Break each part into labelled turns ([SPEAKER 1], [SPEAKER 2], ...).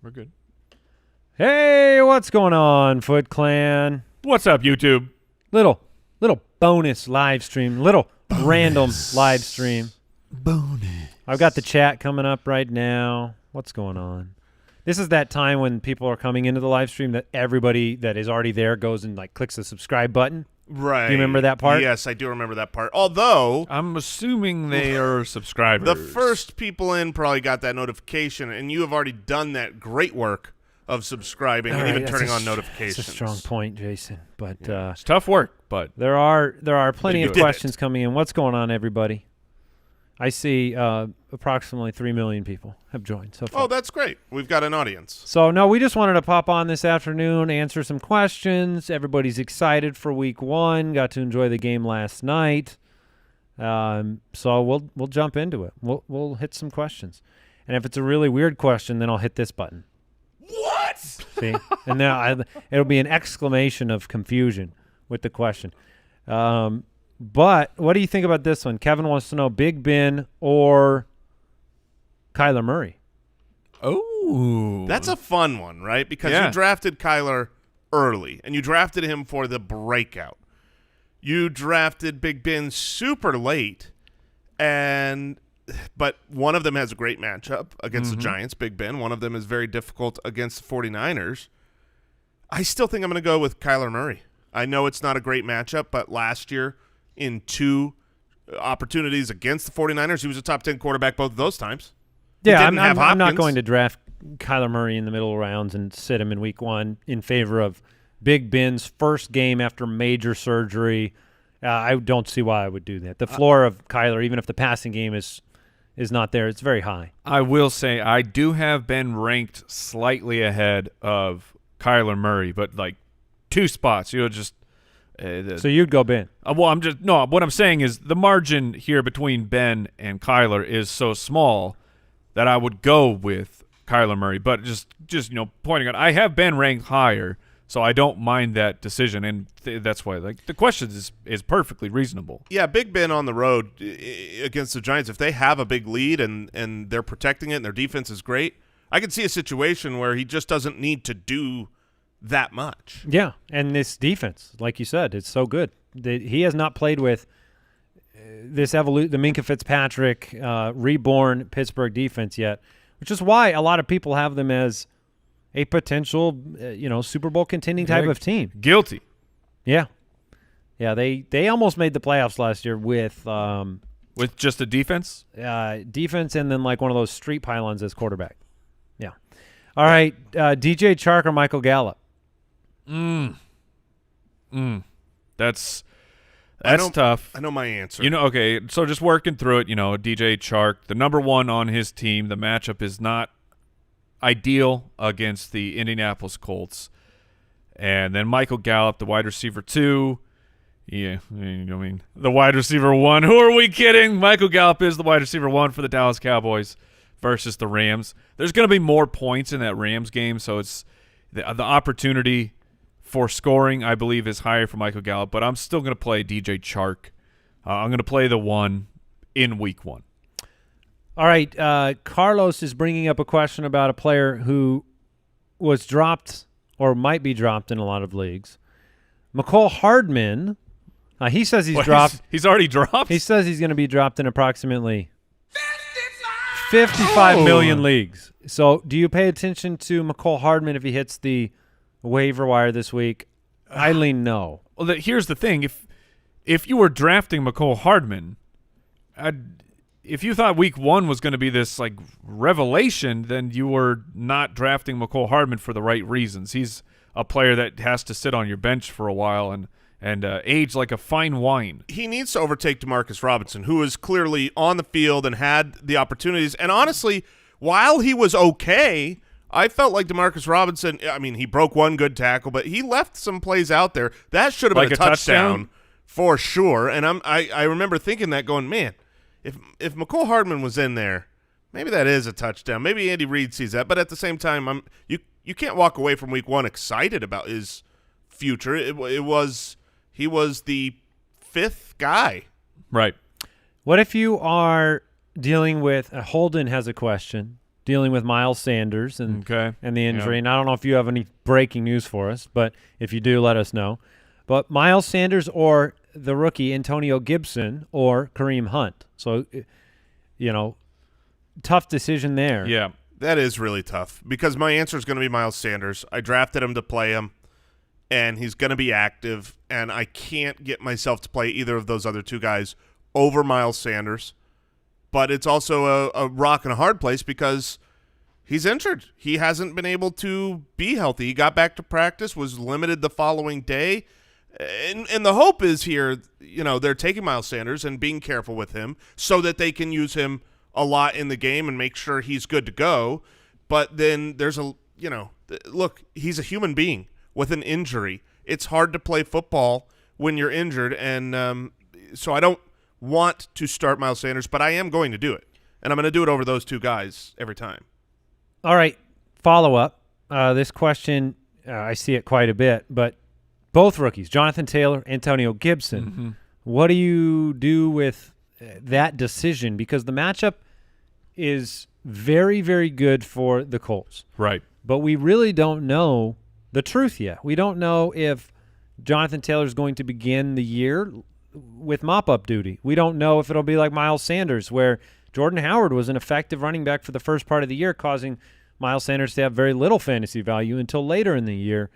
[SPEAKER 1] We're good.
[SPEAKER 2] Hey, what's going on, Foot Clan?
[SPEAKER 1] What's up, YouTube?
[SPEAKER 2] Little bonus live stream, random live stream.
[SPEAKER 1] Bonus.
[SPEAKER 2] I've got the chat coming up right now. What's going on? This is that time when people are coming into the live stream that everybody that is already there goes and like clicks the subscribe button.
[SPEAKER 3] Right.
[SPEAKER 2] Do you remember that part?
[SPEAKER 3] Yes, I do remember that part. Although
[SPEAKER 1] I'm assuming they are subscribers.
[SPEAKER 3] the first people in probably got that notification, and you have already done that great work of subscribing and even turning on notifications.
[SPEAKER 2] That's a strong point, Jason. But
[SPEAKER 1] it's tough work, but
[SPEAKER 2] there are plenty of
[SPEAKER 3] did
[SPEAKER 2] questions coming in. What's going on, everybody? I see approximately 3 million people have joined so far.
[SPEAKER 3] Oh, that's great. We've got an audience.
[SPEAKER 2] So, no, we just wanted to pop on this afternoon, answer some questions. Everybody's excited for week 1. Got to enjoy the game last night. So we'll jump into it. We'll hit some questions. And if it's a really weird question, then I'll hit this button.
[SPEAKER 3] What?
[SPEAKER 2] See? And now it'll be an exclamation of confusion with the question. But what do you think about this one? Kevin wants to know Big Ben or Kyler Murray.
[SPEAKER 1] oh,
[SPEAKER 3] That's a fun one, right? Because you drafted Kyler early, and you drafted him for the breakout. You drafted Big Ben super late, but one of them has a great matchup against the Giants, Big Ben. One of them is very difficult against the 49ers. I still think I'm going to go with Kyler Murray. I know it's not a great matchup, but last year in 2 opportunities against the 49ers, he was a top 10 quarterback both of those times.
[SPEAKER 2] Yeah, I'm not going to draft Kyler Murray in the middle rounds and sit him in week 1 in favor of Big Ben's first game after major surgery. I don't see why I would do that. The floor of Kyler, even if the passing game is not there, it's very high.
[SPEAKER 1] I will say I do have Ben ranked slightly ahead of Kyler Murray, but like 2 spots. Just
[SPEAKER 2] so you'd go Ben.
[SPEAKER 1] What I'm saying is the margin here between Ben and Kyler is so small that I would go with Kyler Murray. But just pointing out, I have Ben ranked higher, so I don't mind that decision, and that's why the question is perfectly reasonable.
[SPEAKER 3] Yeah, Big Ben on the road against the Giants, if they have a big lead and they're protecting it and their defense is great, I could see a situation where he just doesn't need to do that much.
[SPEAKER 2] Yeah, and this defense, like you said, it's so good. He has not played with the Minkah Fitzpatrick reborn Pittsburgh defense yet, which is why a lot of people have them as a potential, Super Bowl contending type of team.
[SPEAKER 1] Guilty.
[SPEAKER 2] Yeah. Yeah, they almost made the playoffs last year with
[SPEAKER 1] just a defense?
[SPEAKER 2] Defense and then like one of those street pylons as quarterback. Yeah. All right, DJ Chark or Michael Gallup?
[SPEAKER 1] That's tough.
[SPEAKER 3] I know my answer.
[SPEAKER 1] Okay, so just working through it, DJ Chark, the number 1 on his team. The matchup is not ideal against the Indianapolis Colts. And then Michael Gallup, the wide receiver 2. Yeah, the wide receiver 1. Who are we kidding? Michael Gallup is the wide receiver 1 for the Dallas Cowboys versus the Rams. There's going to be more points in that Rams game, so it's the opportunity for scoring, I believe, is higher for Michael Gallup, but I'm still going to play DJ Chark. I'm going to play the 1 in week 1.
[SPEAKER 2] All right, Carlos is bringing up a question about a player who was dropped or might be dropped in a lot of leagues. McCole Hardman, he says he's dropped.
[SPEAKER 1] He's already dropped?
[SPEAKER 2] He says he's going to be dropped in approximately 55 million leagues. So do you pay attention to McCole Hardman if he hits the waiver wire this week? I lean no.
[SPEAKER 1] Well, here's the thing. If you were drafting McCole Hardman, if you thought week 1 was going to be this like revelation, then you were not drafting McCole Hardman for the right reasons. He's a player that has to sit on your bench for a while and age like a fine wine.
[SPEAKER 3] He needs to overtake Demarcus Robinson, who is clearly on the field and had the opportunities. And honestly, while he was okay, I felt like Demarcus Robinson, he broke 1 good tackle, but he left some plays out there. That should have been
[SPEAKER 1] like
[SPEAKER 3] a touchdown for sure. And I remember thinking that going, man, if McCole Hardman was in there, maybe that is a touchdown. Maybe Andy Reid sees that. But at the same time, you can't walk away from week 1 excited about his future. He was the 5th guy.
[SPEAKER 1] Right.
[SPEAKER 2] What if you are dealing with Holden has a question. dealing with Miles Sanders and the injury.
[SPEAKER 1] Yeah.
[SPEAKER 2] And I don't know if you have any breaking news for us, but if you do, let us know. But Miles Sanders or the rookie Antonio Gibson or Kareem Hunt. So, tough decision there.
[SPEAKER 1] Yeah.
[SPEAKER 3] That is really tough because my answer is going to be Miles Sanders. I drafted him to play him, and he's going to be active, and I can't get myself to play either of those other two guys over Miles Sanders. But it's also a rock and a hard place because he's injured. He hasn't been able to be healthy. He got back to practice, was limited the following day. And the hope is here, they're taking Miles Sanders and being careful with him so that they can use him a lot in the game and make sure he's good to go. But then there's look, he's a human being with an injury. It's hard to play football when you're injured. And so I don't want to start Miles Sanders, but I am going to do it. And I'm going to do it over those two guys every time.
[SPEAKER 2] All right, follow-up. This question, I see it quite a bit, but both rookies, Jonathan Taylor, Antonio Gibson.
[SPEAKER 1] Mm-hmm.
[SPEAKER 2] What do you do with that decision? Because the matchup is very, very good for the Colts.
[SPEAKER 1] Right.
[SPEAKER 2] But we really don't know the truth yet. We don't know if Jonathan Taylor is going to begin the year with mop-up duty. We don't know if it'll be like Miles Sanders, where Jordan Howard was an effective running back for the first part of the year, causing Miles Sanders to have very little fantasy value until later in the year.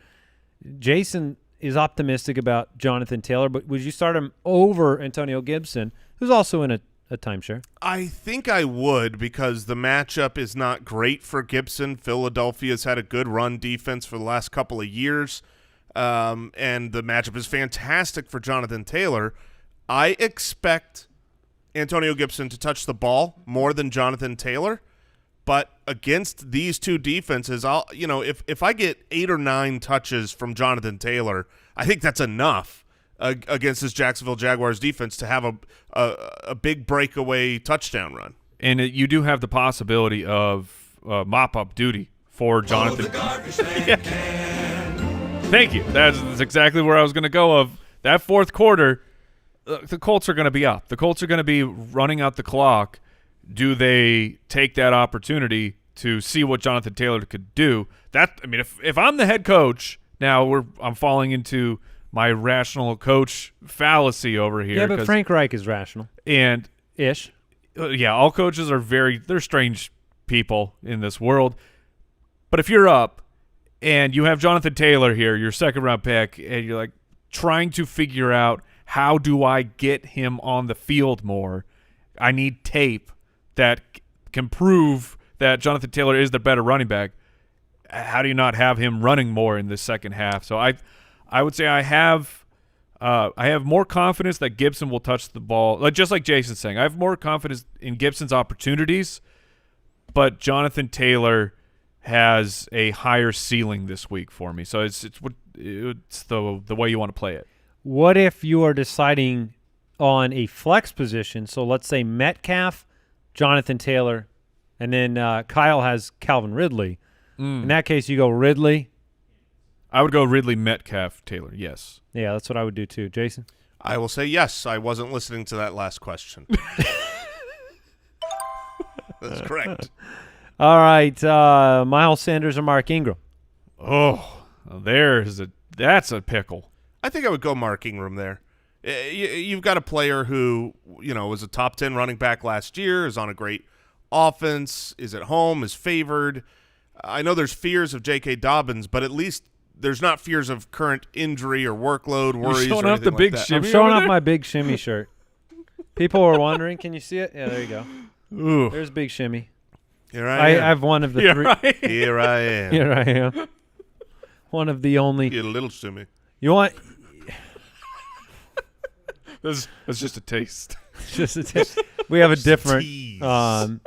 [SPEAKER 2] Jason is optimistic about Jonathan Taylor, but would you start him over Antonio Gibson, who's also in a timeshare?
[SPEAKER 3] I think I would because the matchup is not great for Gibson. Philadelphia's had a good run defense for the last couple of years, and the matchup is fantastic for Jonathan Taylor. I expect Antonio Gibson to touch the ball more than Jonathan Taylor, but against these two defenses, if I get 8 or 9 touches from Jonathan Taylor, I think that's enough against this Jacksonville Jaguars defense to have a big breakaway touchdown run.
[SPEAKER 1] And you do have the possibility of mop-up duty for Jonathan. Yeah. Thank you. That's exactly where I was going to go. Of that fourth quarter, the Colts are going to be up. The Colts are going to be running out the clock. Do they take that opportunity to see what Jonathan Taylor could do? If I'm the head coach, now I'm falling into my rational coach fallacy over here.
[SPEAKER 2] Yeah, but Frank Reich is rational.
[SPEAKER 1] And
[SPEAKER 2] ish.
[SPEAKER 1] All coaches are they're strange people in this world. But if you're up and you have Jonathan Taylor here, your second-round pick, and you're like trying to figure out how do I get him on the field more, I need tape that can prove that Jonathan Taylor is the better running back. How do you not have him running more in the second half? So I would say I have more confidence that Gibson will touch the ball. Just like Jason's saying, I have more confidence in Gibson's opportunities, but Jonathan Taylor has a higher ceiling this week for me. So it's the way you want to play it.
[SPEAKER 2] What if you are deciding on a flex position? So let's say Metcalf, Jonathan Taylor, and then Kyle has Calvin Ridley. In that case, you go Ridley.
[SPEAKER 1] I would go Ridley, Metcalf, Taylor, yes.
[SPEAKER 2] Yeah, that's what I would do too. Jason?
[SPEAKER 3] I will say yes. I wasn't listening to that last question. That's correct.
[SPEAKER 2] All right, Miles Sanders or Mark Ingram?
[SPEAKER 1] Oh, that's a pickle.
[SPEAKER 3] I think I would go Mark Ingram there. You've got a player who, was a top 10 running back last year, is on a great offense, is at home, is favored. I know there's fears of J.K. Dobbins, but at least there's not fears of current injury or workload worries.
[SPEAKER 1] Showing
[SPEAKER 3] or
[SPEAKER 1] off the
[SPEAKER 3] anything
[SPEAKER 1] big
[SPEAKER 3] like that.
[SPEAKER 1] shimmy.
[SPEAKER 2] I'm showing
[SPEAKER 1] over
[SPEAKER 2] off
[SPEAKER 1] there?
[SPEAKER 2] my big shimmy shirt. People were wondering, can you see it? Yeah, there you go.
[SPEAKER 1] Ooh.
[SPEAKER 2] There's big shimmy.
[SPEAKER 3] Here I am.
[SPEAKER 2] I have one of the three.
[SPEAKER 1] Right.
[SPEAKER 3] Here I am.
[SPEAKER 2] Here I am. One of the only.
[SPEAKER 3] Get a little shimmy.
[SPEAKER 2] You want
[SPEAKER 1] That's just a taste.
[SPEAKER 2] just a tip. We have a different.
[SPEAKER 3] Tease.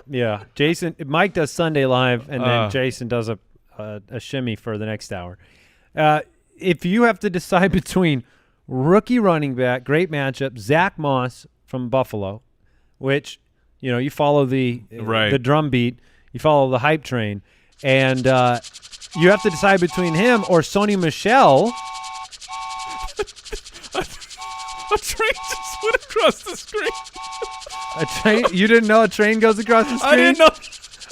[SPEAKER 2] Yeah. Jason, Mike does Sunday Live, and then Jason does a shimmy for the next hour. If you have to decide between rookie running back, great matchup, Zach Moss from Buffalo, which you follow the drum beat, you follow the hype train, and you have to decide between him or Sony Michel.
[SPEAKER 1] A train just went across the screen.
[SPEAKER 2] A train? You didn't know a train goes across the screen?
[SPEAKER 1] I didn't know.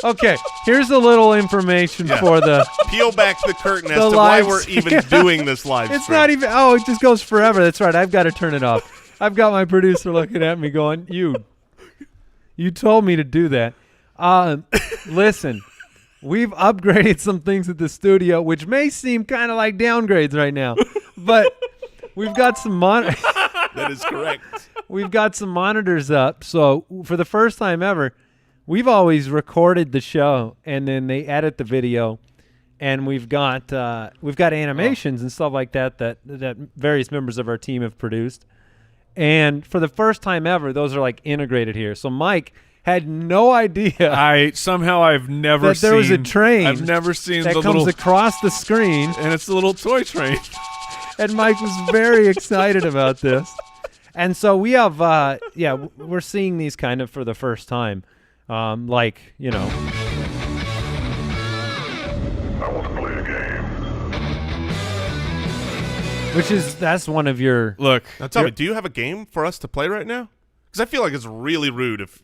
[SPEAKER 2] Okay, here's a little information for the.
[SPEAKER 3] Peel back the curtain as
[SPEAKER 2] The
[SPEAKER 3] to why
[SPEAKER 2] live
[SPEAKER 3] we're
[SPEAKER 2] stream.
[SPEAKER 3] even doing this live
[SPEAKER 2] It's
[SPEAKER 3] stream.
[SPEAKER 2] not even. Oh, it just goes forever. That's right. I've got to turn it off. I've got my producer looking at me going, You told me to do that. Listen, we've upgraded some things at the studio, which may seem kind of like downgrades right now, but we've got some
[SPEAKER 3] That is correct.
[SPEAKER 2] we've got some monitors up. So for the first time ever, we've always recorded the show and then they edit the video, and we've got animations and stuff like that various members of our team have produced. And for the first time ever, those are like integrated here. So Mike had no idea
[SPEAKER 1] I've never
[SPEAKER 2] that there was a train.
[SPEAKER 1] I've never seen
[SPEAKER 2] that
[SPEAKER 1] the
[SPEAKER 2] comes
[SPEAKER 1] little
[SPEAKER 2] across the screen,
[SPEAKER 1] and it's the little toy train.
[SPEAKER 2] and Mike was very excited about this. And so we have, we're seeing these kind of for the first time,
[SPEAKER 4] I want to play a game.
[SPEAKER 2] that's one of your.
[SPEAKER 1] Look,
[SPEAKER 3] Now tell me, do you have a game for us to play right now? Because I feel like it's really rude if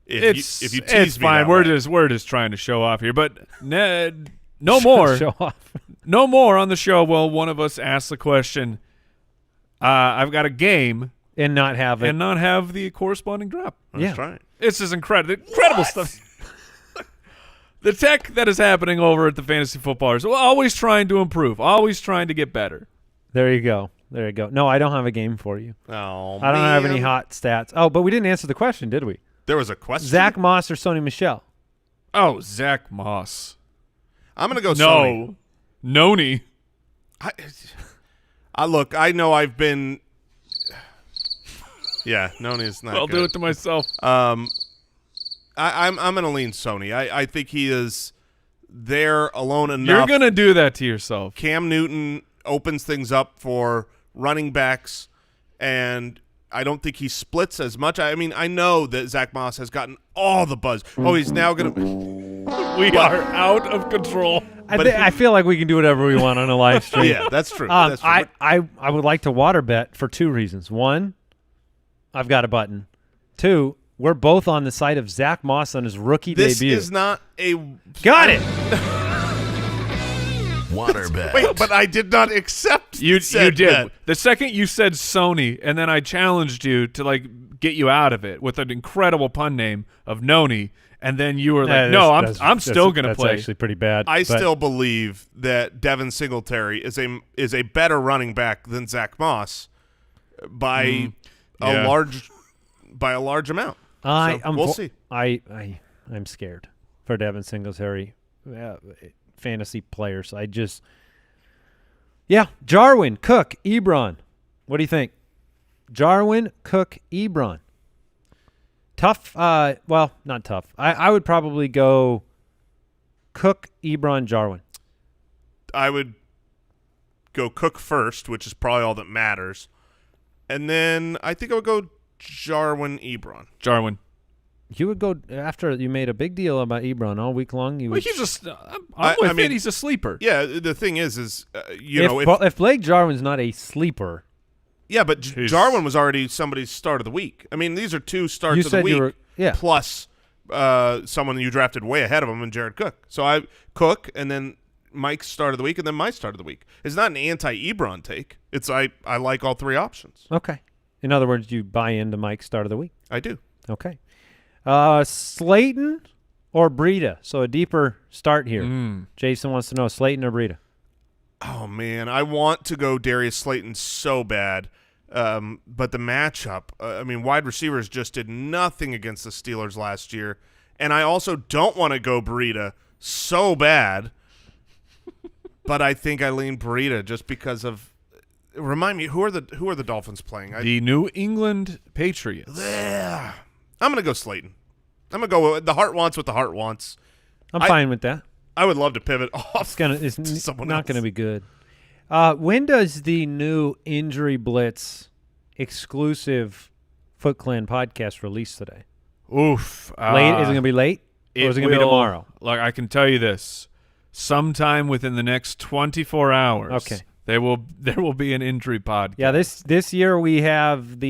[SPEAKER 3] you tease
[SPEAKER 1] it's
[SPEAKER 3] me
[SPEAKER 1] fine.
[SPEAKER 3] that
[SPEAKER 1] We're
[SPEAKER 3] way.
[SPEAKER 1] just trying to show off here, but no more.
[SPEAKER 2] Show off.
[SPEAKER 1] No more on the show. Well, one of us asks the question. I've got a game
[SPEAKER 2] And not have it.
[SPEAKER 1] and not have the corresponding drop.
[SPEAKER 3] That's
[SPEAKER 2] yeah.
[SPEAKER 3] right.
[SPEAKER 1] This is incredible stuff. The tech that is happening over at the Fantasy Footballers, we're always trying to improve, always trying to get better.
[SPEAKER 2] There you go. No, I don't have a game for you.
[SPEAKER 3] Oh,
[SPEAKER 2] I don't have any
[SPEAKER 3] man.
[SPEAKER 2] hot stats. Oh, but we didn't answer the question, did we?
[SPEAKER 3] There was a question.
[SPEAKER 2] Zach Moss or Sony Michel?
[SPEAKER 1] Oh, Zach Moss.
[SPEAKER 3] I'm gonna go. Sony.
[SPEAKER 1] No. Noni.
[SPEAKER 3] I look. I know I've been. Yeah, Noni's not.
[SPEAKER 1] I'll
[SPEAKER 3] good.
[SPEAKER 1] do it to myself.
[SPEAKER 3] I'm gonna lean Sony. I think he is there alone enough.
[SPEAKER 1] You're going to do that to yourself.
[SPEAKER 3] Cam Newton opens things up for running backs, and I don't think he splits as much. I mean, I know that Zach Moss has gotten all the buzz. Oh, he's now gonna.
[SPEAKER 1] We are out of control.
[SPEAKER 2] I feel like we can do whatever we want on a live stream.
[SPEAKER 3] Yeah, that's true. That's true.
[SPEAKER 2] I would like to water bet for two reasons. One, I've got a button. Two, we're both on the side of Zach Moss on his rookie
[SPEAKER 3] This
[SPEAKER 2] debut.
[SPEAKER 3] is not a.
[SPEAKER 2] Got it.
[SPEAKER 4] Water bet.
[SPEAKER 3] Wait, but I did not accept.
[SPEAKER 1] You
[SPEAKER 3] said
[SPEAKER 1] did.
[SPEAKER 3] bet.
[SPEAKER 1] The second you said Sony, and then I challenged you to get you out of it with an incredible pun name of Noni, and then you were like, "No, I'm still going to play."
[SPEAKER 2] That's actually pretty bad.
[SPEAKER 3] I
[SPEAKER 2] but
[SPEAKER 3] still believe that Devin Singletary is a better running back than Zach Moss by
[SPEAKER 1] yeah.
[SPEAKER 3] a large amount. We'll see.
[SPEAKER 2] I'm scared for Devin Singletary fantasy players. Jarwin, Cook, Ebron. What do you think? Jarwin, Cook, Ebron. Tough. Well, not tough. I would probably go Cook, Ebron, Jarwin.
[SPEAKER 3] I would go Cook first, which is probably all that matters, and then I think I would go Jarwin, Ebron.
[SPEAKER 1] Jarwin.
[SPEAKER 2] You would go after you made a big deal about Ebron all week long. You
[SPEAKER 1] Well,
[SPEAKER 2] would.
[SPEAKER 1] he's just. I'm with
[SPEAKER 3] I mean,
[SPEAKER 1] it. He's a sleeper.
[SPEAKER 3] Yeah, the thing is
[SPEAKER 2] if Blake Jarwin's not a sleeper,
[SPEAKER 3] yeah, but
[SPEAKER 1] Jeez.
[SPEAKER 3] Jarwin was already somebody's start of the week. I mean, these are two starts
[SPEAKER 2] You
[SPEAKER 3] of the
[SPEAKER 2] said you
[SPEAKER 3] week
[SPEAKER 2] were- yeah.
[SPEAKER 3] plus someone you drafted way ahead of him in Jared Cook. So I Cook and then Mike's start of the week and then my start of the week. It's not an anti-Ebron take. It's I like all three options.
[SPEAKER 2] okay. In other words, you buy into Mike's start of the week.
[SPEAKER 3] I do.
[SPEAKER 2] Okay. Slayton or Breida? So a deeper start here. Jason wants to know Slayton or Breida.
[SPEAKER 3] Oh man, I want to go Darius Slayton so bad. But the matchup, I mean, wide receivers just did nothing against the Steelers last year, and I also don't want to go Breida so bad. But I think I lean Breida just because of. Remind me, who are the Dolphins playing?
[SPEAKER 1] The New England Patriots.
[SPEAKER 3] Yeah, I'm gonna go Slayton. I'm gonna go with the heart wants what the heart wants.
[SPEAKER 2] I'm fine with that.
[SPEAKER 3] I would love to pivot off.
[SPEAKER 2] It's
[SPEAKER 3] to someone
[SPEAKER 2] not
[SPEAKER 3] else.
[SPEAKER 2] going to be good. When does the new Injury Blitz exclusive Foot Clan podcast release today?
[SPEAKER 1] Oof.
[SPEAKER 2] Late? Is it going to be late? Or is it going to be tomorrow?
[SPEAKER 1] Like I can tell you this, sometime within the next 24 hours.
[SPEAKER 2] Okay.
[SPEAKER 1] There will be an injury podcast.
[SPEAKER 2] Yeah, this year we have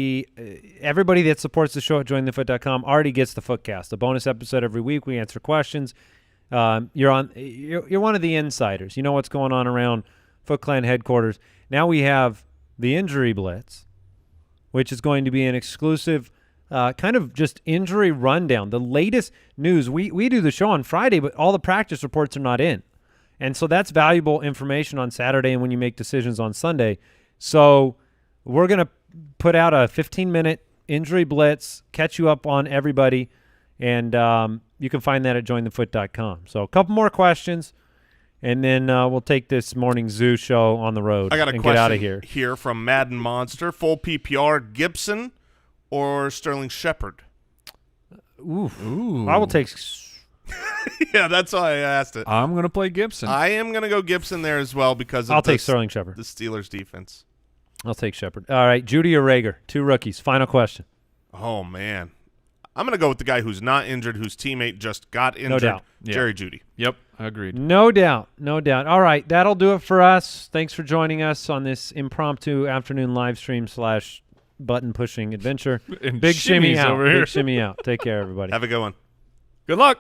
[SPEAKER 2] everybody that supports the show at jointhefoot.com already gets the Footcast, a bonus episode every week. We answer questions. You're one of the insiders. You know what's going on around Foot Clan headquarters. Now we have the Injury Blitz, which is going to be an exclusive kind of just injury rundown. The latest news. We do the show on Friday, but all the practice reports are not in. And so that's valuable information on Saturday and when you make decisions on Sunday. So we're going to put out a 15-minute injury blitz, catch you up on everybody, and you can find that at jointhefoot.com. So a couple more questions, and then we'll take this morning zoo show on the road
[SPEAKER 3] I got a
[SPEAKER 2] and
[SPEAKER 3] question
[SPEAKER 2] get out of here.
[SPEAKER 3] Here from Madden Monster. Full PPR, Gibson or Sterling Shepard?
[SPEAKER 2] Ooh. I will take
[SPEAKER 3] Yeah, that's why I asked it.
[SPEAKER 1] I'm going to play Gibson.
[SPEAKER 3] I am going to go Gibson there as well because of
[SPEAKER 2] I'll take Sterling Shepard.
[SPEAKER 3] the Steelers defense.
[SPEAKER 2] I'll take Shepard. All right, Judy or Rager, 2 rookies. Final question.
[SPEAKER 3] Oh, man. I'm going to go with the guy who's not injured, whose teammate just got injured.
[SPEAKER 2] No doubt.
[SPEAKER 3] Jerry Jeudy.
[SPEAKER 1] Yep, agreed.
[SPEAKER 2] No doubt. No doubt. All right, that'll do it for us. Thanks for joining us on this impromptu afternoon live stream / button-pushing adventure.
[SPEAKER 1] And
[SPEAKER 2] Big shimmy
[SPEAKER 1] shimmies
[SPEAKER 2] out.
[SPEAKER 1] over here.
[SPEAKER 2] Big shimmy out. Take care, everybody.
[SPEAKER 3] Have a good one.
[SPEAKER 1] Good luck.